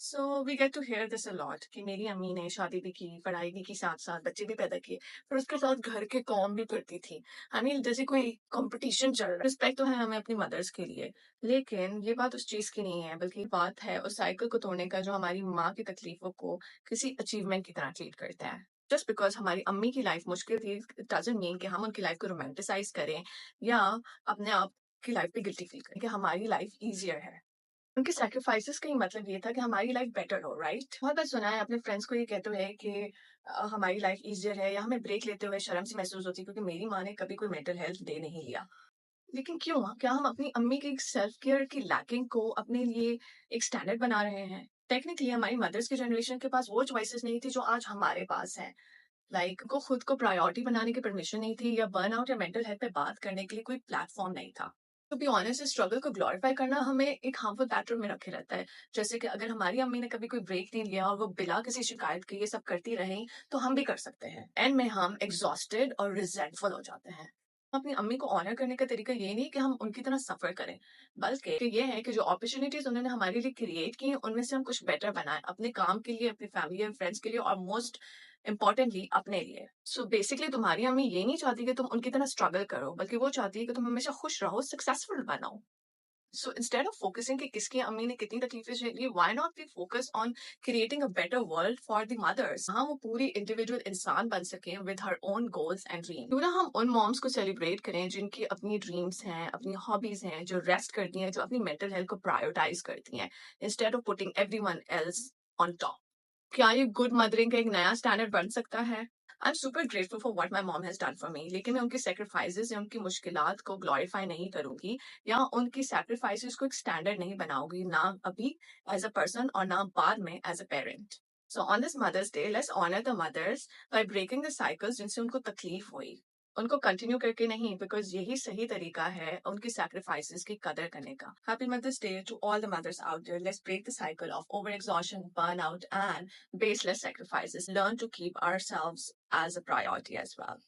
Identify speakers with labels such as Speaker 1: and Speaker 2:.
Speaker 1: So we get to hear this a lot कि मेरी अम्मी ने शादी भी की, पढ़ाई भी की, साथ-साथ बच्चे भी पैदा किए, पर उसके साथ घर के काम भी करती थी। आई मीन जैसे कोई कॉम्पिटिशन चल रहा है। रिस्पेक्ट तो है हमें अपनी मदर्स के लिए, लेकिन ये बात उस चीज़ की नहीं है, बल्कि बात है उस साइकिल को तोड़ने का जो हमारी माँ की तकलीफ़ों को किसी अचीवमेंट की तरह ट्रीट करता है। जस्ट बिकॉज़ हमारी अम्मी की लाइफ़ मुश्किल थी, इट डज़न्ट मीन कि हम उनकी लाइफ़ को रोमांटिसाइज़ करें या अपने आप की लाइफ़ पे गिल्टी फ़ील करें कि हमारी लाइफ़ ईज़ियर है। उनके सैक्रिफाइसेस का ही मतलब ये था कि हमारी लाइफ बेटर हो, राइट? बहुत बार सुना है अपने फ्रेंड्स को ये कहते हुए कि हमारी लाइफ ईज़ियर है या हमें ब्रेक लेते हुए शर्म सी महसूस होती है क्योंकि मेरी माँ ने कभी कोई मेंटल हेल्थ डे नहीं लिया। लेकिन क्यों? क्या हम अपनी अम्मी की सेल्फ केयर की लैकिंग को अपने लिए एक स्टैंडर्ड बना रहे हैं? टेक्निकली हमारी मदर्स की जनरेशन के पास वो चॉइसेस नहीं थी जो आज हमारे पास हैं। लाइक उनको खुद को प्रायोरिटी बनाने की परमिशन नहीं थी या बर्नआउट या मेंटल हेल्थ पे बात करने के लिए कोई प्लेटफॉर्म नहीं था। टू बी ऑनेस्ट इस स्ट्रगल को ग्लोरीफाई करना हमें एक हार्मफुल पैटर्न में रखे रहता है। जैसे कि अगर हमारी अम्मी ने कभी कोई ब्रेक नहीं लिया और वो बिना किसी शिकायत के ये सब करती रही, तो हम भी कर सकते हैं। एंड में हम एग्जॉस्टेड और रिजेंटफुल हो जाते हैं। अपनी अम्मी को ऑनर करने का तरीका ये नहीं कि हम उनकी तरह सफर करें, बल्कि ये है कि जो अपॉर्चुनिटीज उन्होंने हमारे लिए क्रिएट की हैं उनमें से हम कुछ बेटर बनाएं अपने काम के लिए, अपनी फैमिली और फ्रेंड्स के लिए और मोस्ट इम्पोर्टेंटली अपने लिए। सो बेसिकली तुम्हारी अम्मी ये नहीं चाहती कि तुम उनकी तरह स्ट्रगल करो, बल्कि वो चाहती है कि तुम हमेशा खुश रहो, सक्सेसफुल बनो। सो इंस्टेड ऑफ फोकसिंग कि किसकी अम्मी ने कितनी तकलीफें झेली, why not we focus on creating a better world for the mothers. हाँ, वो पूरी इंडिविजुअल इंसान बन सके with her own goals and dream. क्यों ना हम उन मॉम्स को सेलिब्रेट करें जिनकी अपनी ड्रीम्स हैं, अपनी हॉबीज हैं, जो रेस्ट करती हैं, जो अपनी मेंटल हेल्थ को प्रायोरिटाइज करती हैं instead of putting everyone else on top. क्या ये गुड मदरिंग का एक नया स्टैंडर्ड बन सकता है? I am super grateful for what my mom has done for me, लेकिन मैं उनके सैक्रिफाइसेज़ या उनकी मुश्किलात को ग्लोरीफाई नहीं करूँगी या उनकी सैक्रिफाइसेज़ को एक स्टैंडर्ड नहीं बनाऊँगी, ना अभी एज़ अ पर्सन और ना बाद में as a parent. So on this mothers day let's honour the mothers by breaking the cycles जिनसे उनको तकलीफ हुई। उनको कंटिन्यू करके नहीं, बिकॉज़ यही सही तरीका है उनकी सैक्रिफाइसेज़ की कदर करने का। Happy mothers day to all the mothers out there. Let's break the cycle of over exhaustion, burnout, and baseless sacrifices. Learn to keep ourselves as a priority as well.